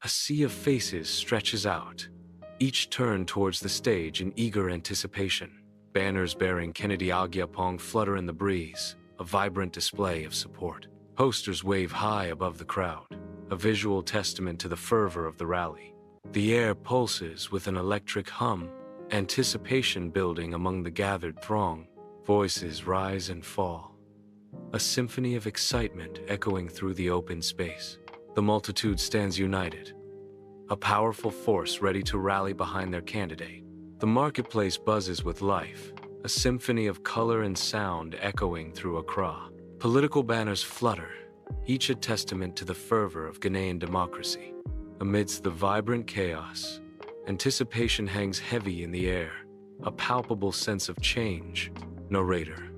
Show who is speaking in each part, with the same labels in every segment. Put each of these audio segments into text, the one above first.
Speaker 1: A sea of faces stretches out, each turned towards the stage in eager anticipation. Banners bearing Kennedy Agyapong flutter in the breeze, a vibrant display of support. Posters wave high above the crowd, a visual testament to the fervor of the rally. The air pulses with an electric hum, anticipation building among the gathered throng. Voices rise and fall, a symphony of excitement echoing through the open space. The multitude stands united, a powerful force ready to rally behind their candidate. The marketplace buzzes with life, a symphony of color and sound echoing through Accra. Political banners flutter, each a testament to the fervor of Ghanaian democracy. Amidst the vibrant chaos, anticipation hangs heavy in the air, a palpable sense of change. Narrator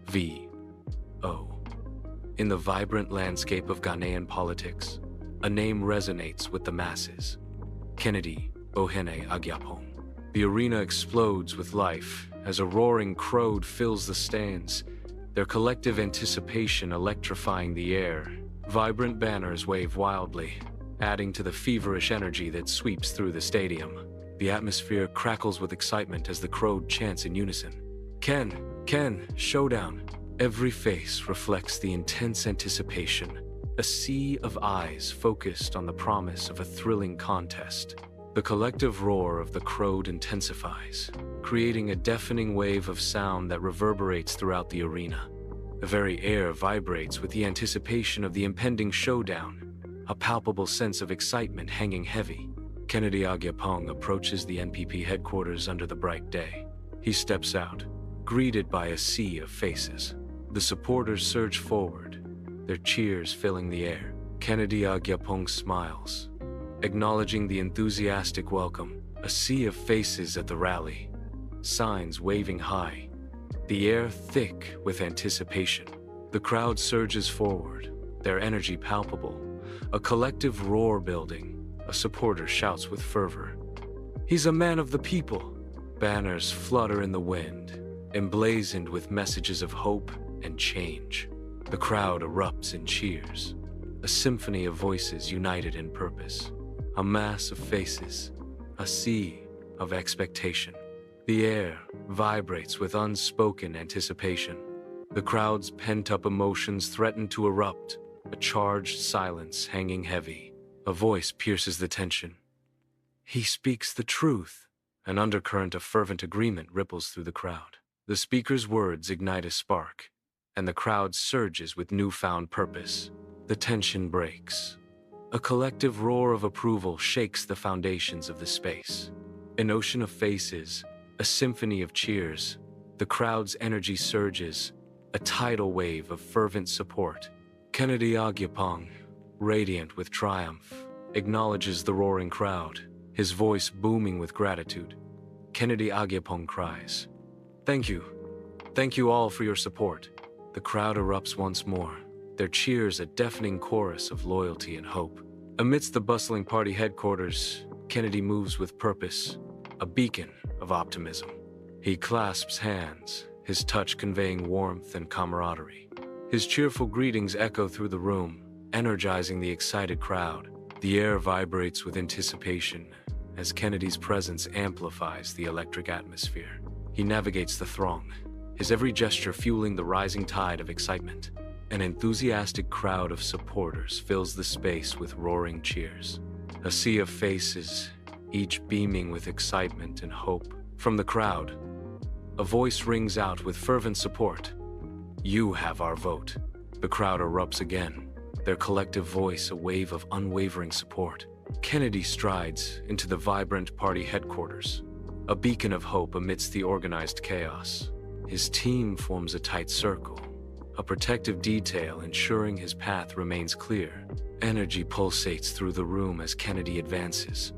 Speaker 1: V.O. In the vibrant landscape of Ghanaian politics, a name resonates with the masses: Kennedy Agyapong. The arena explodes with life as a roaring crowd fills the stands, their collective anticipation electrifying the air. Vibrant banners wave wildly, adding to the feverish energy that sweeps through the stadium. The atmosphere crackles with excitement as the crowd chants in unison: Ken, Showdown. Every face reflects the intense anticipation, a sea of eyes focused on the promise of a thrilling contest. The collective roar of the crowd intensifies, creating a deafening wave of sound that reverberates throughout the arena. The very air vibrates with the anticipation of the impending showdown, a palpable sense of excitement hanging heavy. Kennedy Agyapong approaches the NPP headquarters under the bright day. He steps out, greeted by a sea of faces. The supporters surge forward, their cheers filling the air. Kennedy Agyapong smiles, acknowledging the enthusiastic welcome. A sea of faces at the rally, signs waving high, the air thick with anticipation. The crowd surges forward, their energy palpable, a collective roar building. A supporter shouts with fervor, "He's a man of the people!" Banners flutter in the wind, emblazoned with messages of hope and change. The crowd erupts in cheers, a symphony of voices united in purpose. A mass of faces, a sea of expectation. The air vibrates with unspoken anticipation. The crowd's pent-up emotions threaten to erupt, a charged silence hanging heavy. A voice pierces the tension. "He speaks the truth." An undercurrent of fervent agreement ripples through the crowd. The speaker's words ignite a spark, and the crowd surges with newfound purpose. The tension breaks. A collective roar of approval shakes the foundations of the space. An ocean of faces, a symphony of cheers. The crowd's energy surges, a tidal wave of fervent support. Kennedy Agyapong, radiant with triumph, acknowledges the roaring crowd, his voice booming with gratitude. Kennedy Agyapong cries, "Thank you. Thank you all for your support." The crowd erupts once more, their cheers a deafening chorus of loyalty and hope. Amidst the bustling party headquarters, Kennedy moves with purpose, a beacon of optimism. He clasps hands, his touch conveying warmth and camaraderie. His cheerful greetings echo through the room, energizing the excited crowd. The air vibrates with anticipation as Kennedy's presence amplifies the electric atmosphere. He navigates the throng, his every gesture fueling the rising tide of excitement. An enthusiastic crowd of supporters fills the space with roaring cheers. A sea of faces, each beaming with excitement and hope. From the crowd, a voice rings out with fervent support. "You have our vote." The crowd erupts again, their collective voice a wave of unwavering support. Kennedy strides into the vibrant party headquarters, a beacon of hope amidst the organized chaos. His team forms a tight circle, a protective detail ensuring his path remains clear. Energy pulsates through the room as Kennedy advances,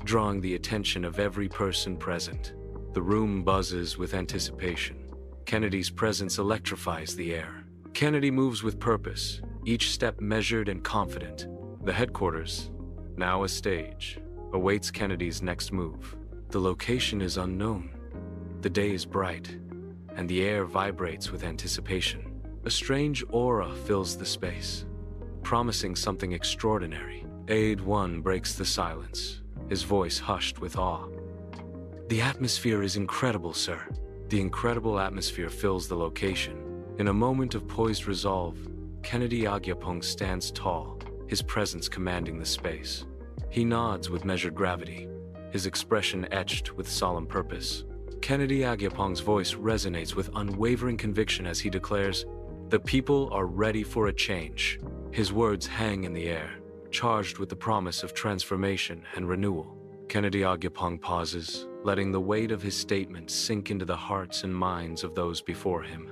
Speaker 1: drawing the attention of every person present. The room buzzes with anticipation. Kennedy's presence electrifies the air. Kennedy moves with purpose, each step measured and confident. The headquarters, now a stage, awaits Kennedy's next move. The location is unknown. The day is bright, and the air vibrates with anticipation. A strange aura fills the space, promising something extraordinary. Aide 1 breaks the silence, his voice hushed with awe. The atmosphere is incredible, sir. The incredible atmosphere fills the location. In a moment of poised resolve, Kennedy Agyapong stands tall, his presence commanding the space. He nods with measured gravity, his expression etched with solemn purpose. Kennedy Agyapong's voice resonates with unwavering conviction as he declares, "The people are ready for a change." His words hang in the air, charged with the promise of transformation and renewal. Kennedy Agyapong pauses, letting the weight of his statement sink into the hearts and minds of those before him.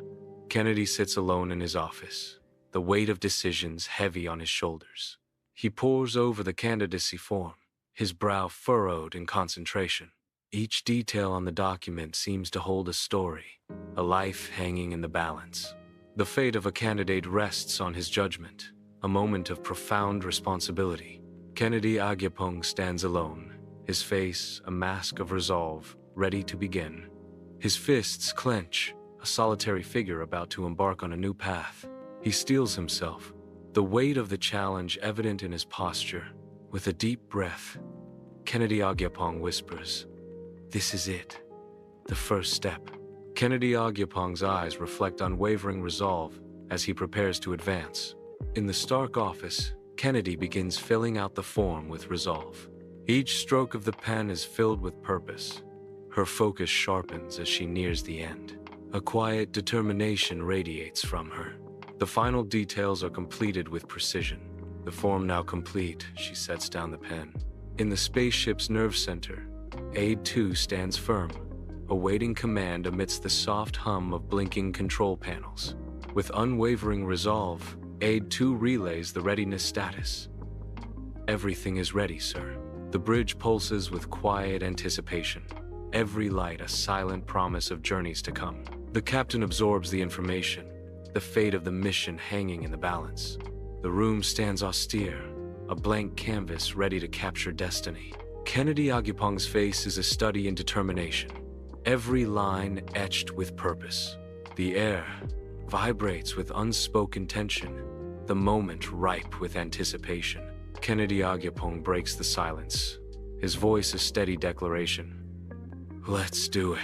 Speaker 1: Kennedy sits alone in his office, the weight of decisions heavy on his shoulders. He pores over the candidacy form, his brow furrowed in concentration. Each detail on the document seems to hold a story, a life hanging in the balance. The fate of a candidate rests on his judgment, a moment of profound responsibility. Kennedy Agyapong stands alone, his face a mask of resolve, ready to begin. His fists clench, a solitary figure about to embark on a new path. He steels himself, the weight of the challenge evident in his posture. With a deep breath, Kennedy Agyapong whispers, "This is it, the first step." Kennedy Agyapong's eyes reflect unwavering resolve as he prepares to advance. In the Stark office, Kennedy begins filling out the form with resolve. Each stroke of the pen is filled with purpose. Her focus sharpens as she nears the end. A quiet determination radiates from her. The final details are completed with precision. The form now complete, she sets down the pen. In the spaceship's nerve center, Aide 2 stands firm, awaiting command amidst the soft hum of blinking control panels. With unwavering resolve, Aide 2 relays the readiness status. "Everything is ready, sir." The bridge pulses with quiet anticipation, every light a silent promise of journeys to come. The captain absorbs the information, the fate of the mission hanging in the balance. The room stands austere, a blank canvas ready to capture destiny. Kennedy Agyapong's face is a study in determination, every line etched with purpose. The air vibrates with unspoken tension, the moment ripe with anticipation. Kennedy Agyapong breaks the silence, his voice a steady declaration. "Let's do it."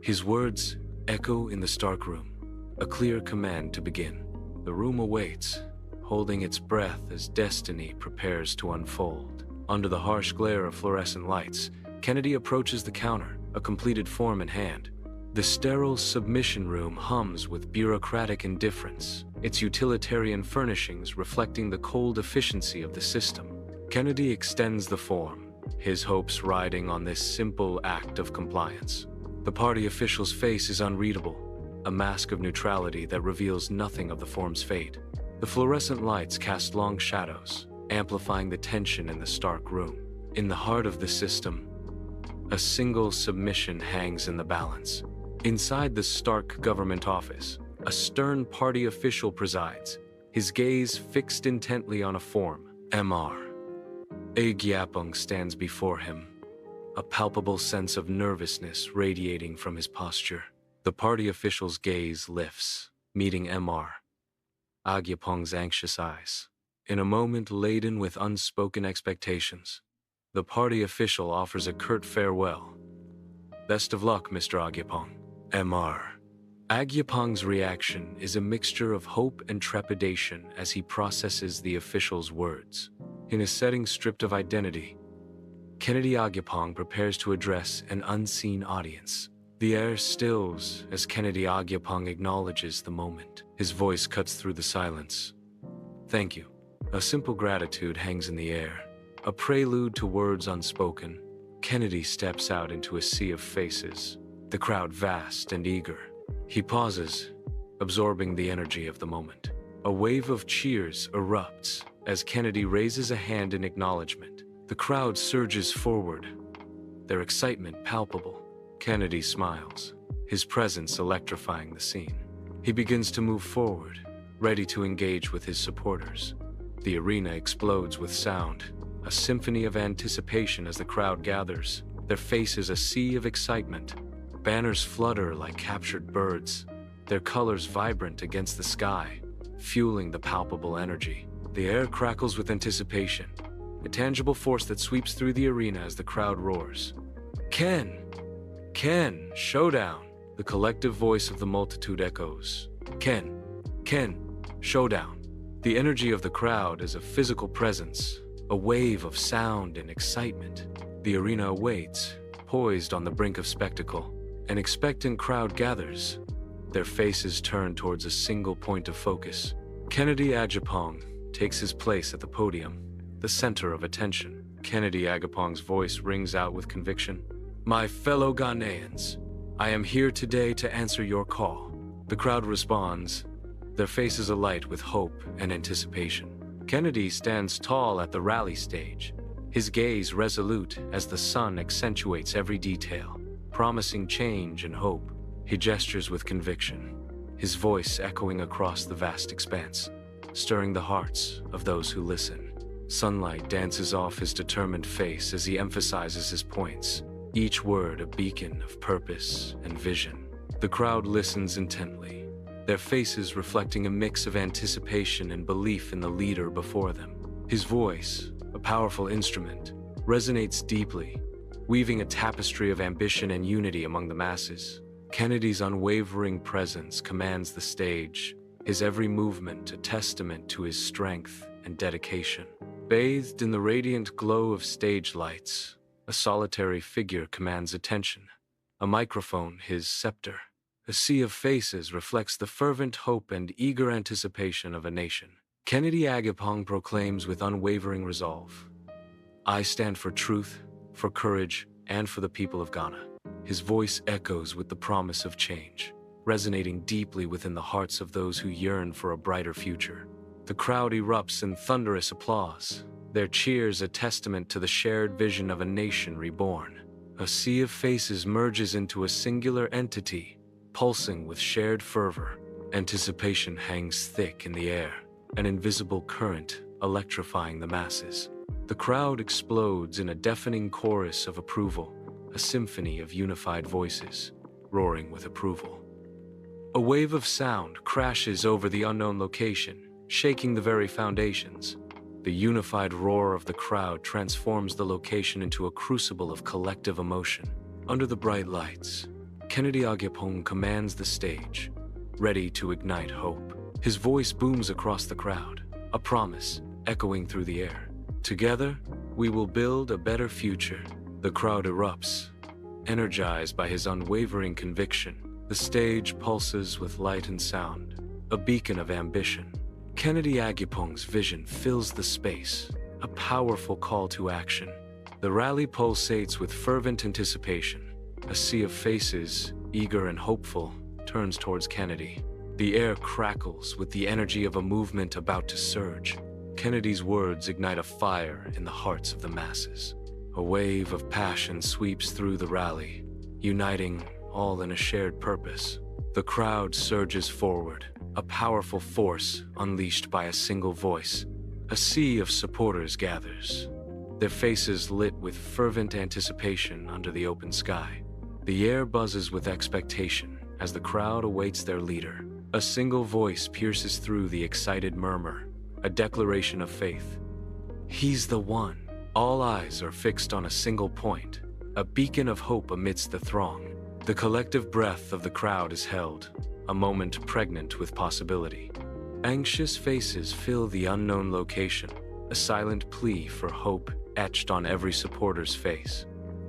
Speaker 1: His words echo in the Stark room, a clear command to begin. The room awaits, holding its breath as destiny prepares to unfold. Under the harsh glare of fluorescent lights, Kennedy approaches the counter, a completed form in hand. The sterile submission room hums with bureaucratic indifference, its utilitarian furnishings reflecting the cold efficiency of the system. Kennedy extends the form, his hopes riding on this simple act of compliance. The party official's face is unreadable, a mask of neutrality that reveals nothing of the form's fate. The fluorescent lights cast long shadows, amplifying the tension in the Stark room. In the heart of the system, a single submission hangs in the balance. Inside the Stark government office, a stern party official presides, his gaze fixed intently on a form. Mr. Agyapong stands before him, a palpable sense of nervousness radiating from his posture. The party official's gaze lifts, meeting Mr. Agyapong's anxious eyes. In a moment laden with unspoken expectations, the party official offers a curt farewell. "Best of luck, Mr. Agyapong." Mr. Agyapong's reaction is a mixture of hope and trepidation as he processes the official's words. In a setting stripped of identity, Kennedy Agyapong prepares to address an unseen audience. The air stills as Kennedy Agyapong acknowledges the moment. His voice cuts through the silence. "Thank you." A simple gratitude hangs in the air, a prelude to words unspoken. Kennedy steps out into a sea of faces, the crowd vast and eager. He pauses, absorbing the energy of the moment. A wave of cheers erupts as Kennedy raises a hand in acknowledgement. The crowd surges forward, their excitement palpable. Kennedy smiles, his presence electrifying the scene. He begins to move forward, ready to engage with his supporters. The arena explodes with sound, a symphony of anticipation as the crowd gathers, their faces a sea of excitement. Banners flutter like captured birds, their colors vibrant against the sky, fueling the palpable energy. The air crackles with anticipation, a tangible force that sweeps through the arena as the crowd roars. Ken! Ken! Showdown! The collective voice of the multitude echoes. Ken! Ken! Showdown! The energy of the crowd is a physical presence, a wave of sound and excitement. The arena awaits, poised on the brink of spectacle. An expectant crowd gathers, their faces turned towards a single point of focus. Kennedy Agyapong takes his place at the podium, the center of attention. Kennedy Agyapong's voice rings out with conviction. My fellow Ghanaians, I am here today to answer your call. The crowd responds, their faces alight with hope and anticipation. Kennedy stands tall at the rally stage, his gaze resolute as the sun accentuates every detail, promising change and hope. He gestures with conviction, his voice echoing across the vast expanse, stirring the hearts of those who listen. Sunlight dances off his determined face as he emphasizes his points, each word a beacon of purpose and vision. The crowd listens intently, their faces reflecting a mix of anticipation and belief in the leader before them. His voice, a powerful instrument, resonates deeply, weaving a tapestry of ambition and unity among the masses. Kennedy's unwavering presence commands the stage, his every movement a testament to his strength and dedication. Bathed in the radiant glow of stage lights, a solitary figure commands attention. A microphone, his scepter. A sea of faces reflects the fervent hope and eager anticipation of a nation. Kennedy Agyapong proclaims with unwavering resolve, I stand for truth, for courage, and for the people of Ghana. His voice echoes with the promise of change, resonating deeply within the hearts of those who yearn for a brighter future. The crowd erupts in thunderous applause, their cheers a testament to the shared vision of a nation reborn. A sea of faces merges into a singular entity, pulsing with shared fervor. Anticipation hangs thick in the air, an invisible current electrifying the masses. The crowd explodes in a deafening chorus of approval, a symphony of unified voices, roaring with approval. A wave of sound crashes over the unknown location, shaking the very foundations. The unified roar of the crowd transforms the location into a crucible of collective emotion. Under the bright lights, Kennedy Agyapong commands the stage, ready to ignite hope. His voice booms across the crowd, a promise echoing through the air. Together, we will build a better future. The crowd erupts, energized by his unwavering conviction. The stage pulses with light and sound, a beacon of ambition. Kennedy Agyapong's vision fills the space, a powerful call to action. The rally pulsates with fervent anticipation. A sea of faces, eager and hopeful, turns towards Kennedy. The air crackles with the energy of a movement about to surge. Kennedy's words ignite a fire in the hearts of the masses. A wave of passion sweeps through the rally, uniting all in a shared purpose. The crowd surges forward, a powerful force unleashed by a single voice. A sea of supporters gathers, their faces lit with fervent anticipation under the open sky. The air buzzes with expectation as the crowd awaits their leader. A single voice pierces through the excited murmur, a declaration of faith. He's the one. All eyes are fixed on a single point, a beacon of hope amidst the throng. The collective breath of the crowd is held, a moment pregnant with possibility. Anxious faces fill the unknown location, a silent plea for hope etched on every supporter's face.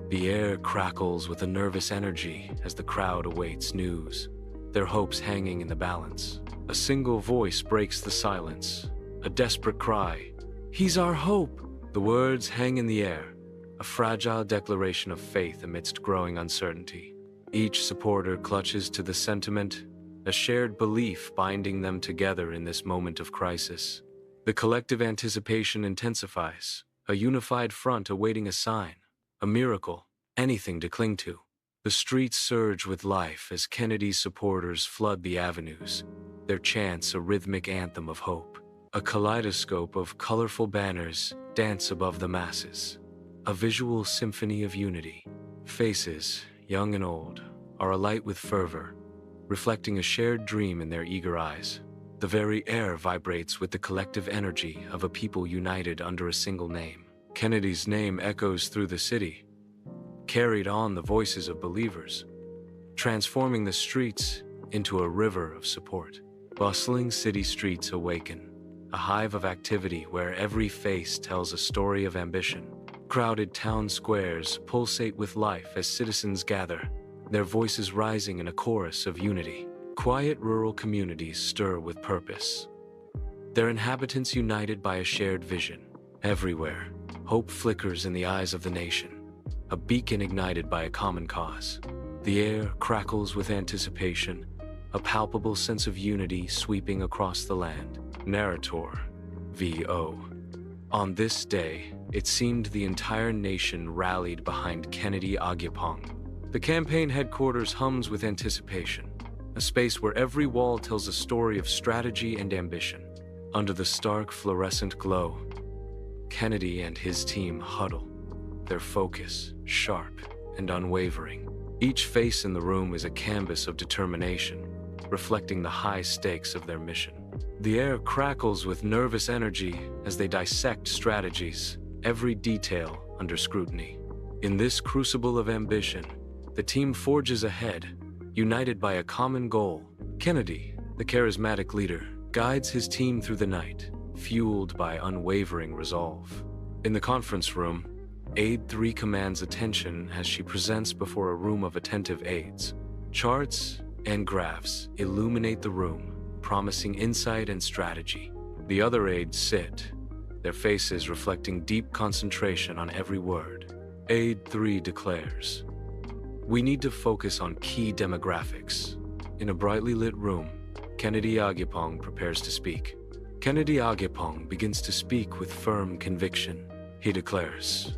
Speaker 1: The air crackles with a nervous energy as the crowd awaits news, their hopes hanging in the balance. A single voice breaks the silence, a desperate cry. He's our hope! The words hang in the air, a fragile declaration of faith amidst growing uncertainty. Each supporter clutches to the sentiment, a shared belief binding them together in this moment of crisis. The collective anticipation intensifies, a unified front awaiting a sign, a miracle, anything to cling to. The streets surge with life as Kennedy's supporters flood the avenues, their chants a rhythmic anthem of hope. A kaleidoscope of colorful banners dance above the masses, a visual symphony of unity. Faces, young and old, are alight with fervor, reflecting a shared dream in their eager eyes. The very air vibrates with the collective energy of a people united under a single name. Kennedy's name echoes through the city, carried on the voices of believers, transforming the streets into a river of support. Bustling city streets awaken, a hive of activity where every face tells a story of ambition. Crowded town squares pulsate with life as citizens gather, their voices rising in a chorus of unity. Quiet rural communities stir with purpose, their inhabitants united by a shared vision. Everywhere, hope flickers in the eyes of the nation, a beacon ignited by a common cause. The air crackles with anticipation, a palpable sense of unity sweeping across the land. Narrator, V.O. On this day, it seemed the entire nation rallied behind Kennedy Agyapong. The campaign headquarters hums with anticipation, a space where every wall tells a story of strategy and ambition. Under the stark fluorescent glow, Kennedy and his team huddle, their focus sharp and unwavering. Each face in the room is a canvas of determination, reflecting the high stakes of their mission. The air crackles with nervous energy as they dissect strategies, every detail under scrutiny. In this crucible of ambition, the team forges ahead, united by a common goal. Kennedy, the charismatic leader, guides his team through the night, fueled by unwavering resolve. In the conference room, Aide 3 commands attention as she presents before a room of attentive aides. Charts and graphs illuminate the room, promising insight and strategy. The other aides sit, their faces reflecting deep concentration on every word. Aide 3 declares, "We need to focus on key demographics." In a brightly lit room, Kennedy Agyapong prepares to speak. Kennedy Agyapong begins to speak with firm conviction. He declares,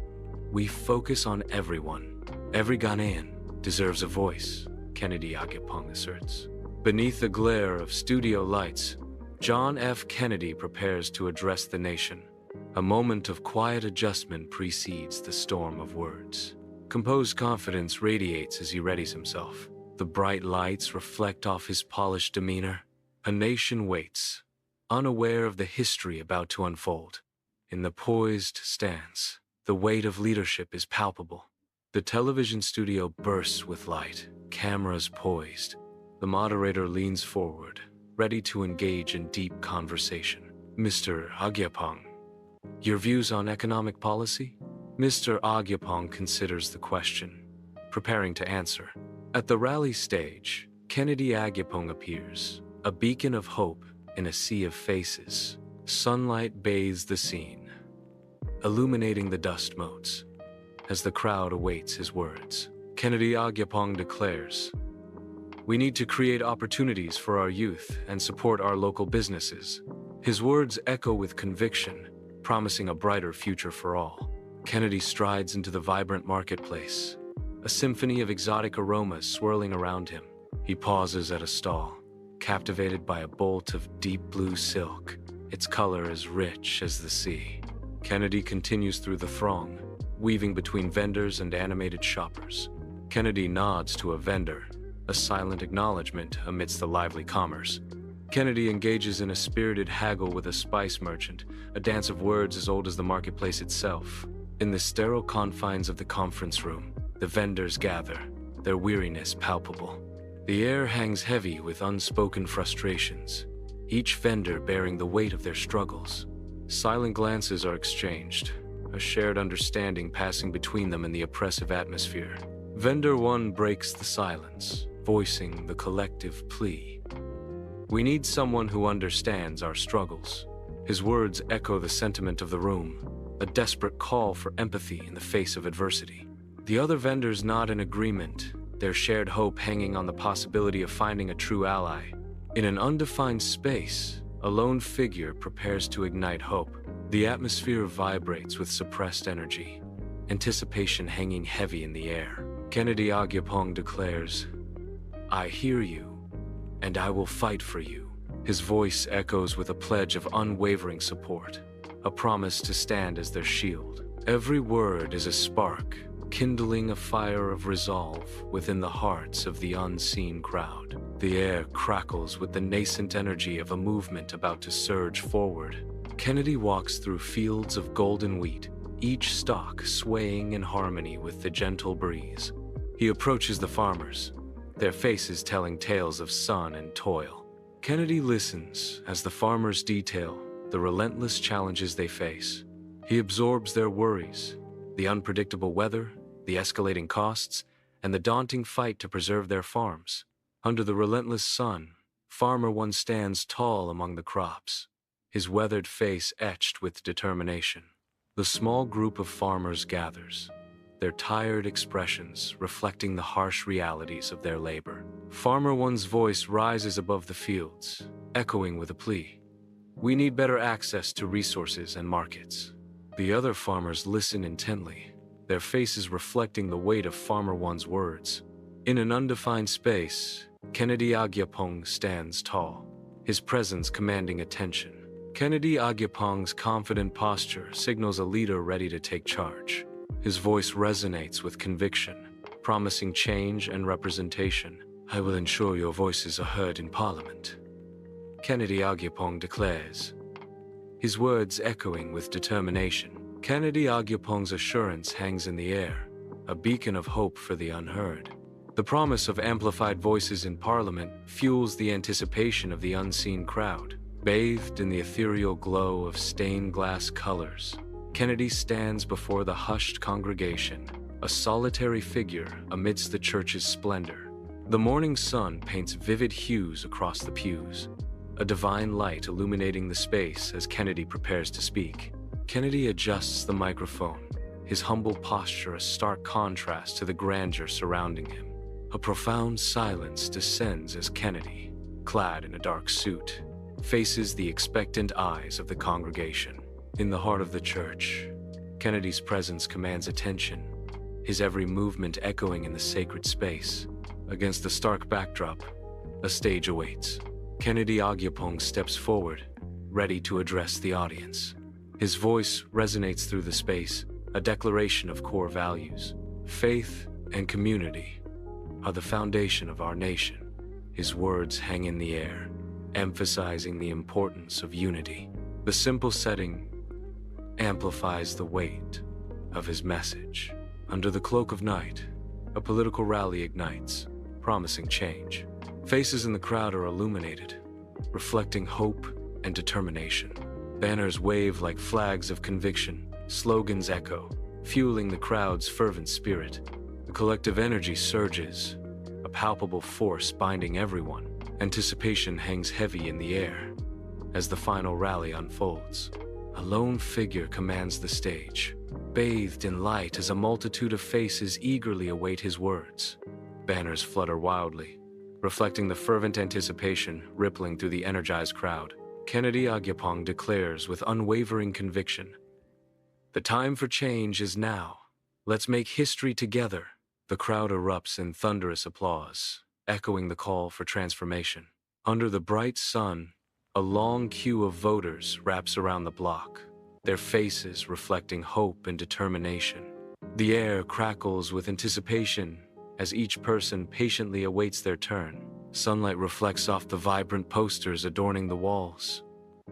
Speaker 1: "We focus on everyone. Every Ghanaian deserves a voice," Kennedy Agyapong asserts. Beneath the glare of studio lights, John F. Kennedy prepares to address the nation. A moment of quiet adjustment precedes the storm of words. Composed confidence radiates as he readies himself. The bright lights reflect off his polished demeanor. A nation waits, unaware of the history about to unfold. In the poised stance, the weight of leadership is palpable. The television studio bursts with light, cameras poised. The moderator leans forward, ready to engage in deep conversation. "Mr. Agyapong, your views on economic policy?" Mr. Agyapong considers the question, preparing to answer. At the rally stage, Kennedy Agyapong appears, a beacon of hope in a sea of faces. Sunlight bathes the scene, illuminating the dust motes. As the crowd awaits his words, Kennedy Agyapong declares, "We need to create opportunities for our youth and support our local businesses." His words echo with conviction, promising a brighter future for all. Kennedy strides into the vibrant marketplace, a symphony of exotic aromas swirling around him. He pauses at a stall, captivated by a bolt of deep blue silk, its color as rich as the sea. Kennedy continues through the throng, weaving between vendors and animated shoppers. Kennedy nods to a vendor, a silent acknowledgement amidst the lively commerce. Kennedy engages in a spirited haggle with a spice merchant, a dance of words as old as the marketplace itself. In the sterile confines of the conference room, the vendors gather, their weariness palpable. The air hangs heavy with unspoken frustrations, each vendor bearing the weight of their struggles. Silent glances are exchanged, a shared understanding passing between them in the oppressive atmosphere. Vendor 1 breaks the silence, voicing the collective plea. "We need someone who understands our struggles." His words echo the sentiment of the room, a desperate call for empathy in the face of adversity. The other vendors nod in agreement, their shared hope hanging on the possibility of finding a true ally. In an undefined space, a lone figure prepares to ignite hope. The atmosphere vibrates with suppressed energy, anticipation hanging heavy in the air. Kennedy Agyapong declares, "I hear you, and I will fight for you." His voice echoes with a pledge of unwavering support, a promise to stand as their shield. Every word is a spark, kindling a fire of resolve within the hearts of the unseen crowd. The air crackles with the nascent energy of a movement about to surge forward. Kennedy walks through fields of golden wheat, each stalk swaying in harmony with the gentle breeze. He approaches the farmers, their faces telling tales of sun and toil. Kennedy listens as the farmers detail the relentless challenges they face. He absorbs their worries, the unpredictable weather, the escalating costs, and the daunting fight to preserve their farms. Under the relentless sun, Farmer One stands tall among the crops, his weathered face etched with determination. The small group of farmers gathers, their tired expressions reflecting the harsh realities of their labor. Farmer One's voice rises above the fields, echoing with a plea. We need better access to resources and markets. The other farmers listen intently, their faces reflecting the weight of Farmer One's words. In an undefined space, Kennedy Agyapong stands tall, his presence commanding attention. Kennedy Agyapong's confident posture signals a leader ready to take charge. His voice resonates with conviction, promising change and representation. I will ensure your voices are heard in Parliament, Kennedy Agyapong declares, his words echoing with determination. Kennedy Agyapong's assurance hangs in the air, a beacon of hope for the unheard. The promise of amplified voices in Parliament fuels the anticipation of the unseen crowd. Bathed in the ethereal glow of stained glass colors, Kennedy stands before the hushed congregation, a solitary figure amidst the church's splendor. The morning sun paints vivid hues across the pews, a divine light illuminating the space as Kennedy prepares to speak. Kennedy adjusts the microphone, his humble posture a stark contrast to the grandeur surrounding him. A profound silence descends as Kennedy, clad in a dark suit, faces the expectant eyes of the congregation. In the heart of the church, Kennedy's presence commands attention, his every movement echoing in the sacred space. Against the stark backdrop, a stage awaits. Kennedy Agyapong steps forward, ready to address the audience. His voice resonates through the space, a declaration of core values. Faith and community are the foundation of our nation. His words hang in the air, emphasizing the importance of unity. The simple setting amplifies the weight of his message. Under the cloak of night, a political rally ignites, promising change. Faces in the crowd are illuminated, reflecting hope and determination. Banners wave like flags of conviction, slogans echo, fueling the crowd's fervent spirit. The collective energy surges, a palpable force binding everyone. Anticipation hangs heavy in the air as the final rally unfolds. A lone figure commands the stage, bathed in light as a multitude of faces eagerly await his words. Banners flutter wildly, reflecting the fervent anticipation rippling through the energized crowd. Kennedy Agyapong declares with unwavering conviction, "The time for change is now. Let's make history together." The crowd erupts in thunderous applause, echoing the call for transformation. Under the bright sun, a long queue of voters wraps around the block, their faces reflecting hope and determination. The air crackles with anticipation as each person patiently awaits their turn. Sunlight reflects off the vibrant posters adorning the walls,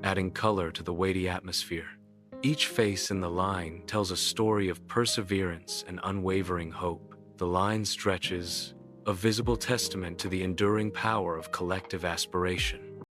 Speaker 1: adding color to the weighty atmosphere. Each face in the line tells a story of perseverance and unwavering hope. The line stretches, a visible testament to the enduring power of collective aspiration.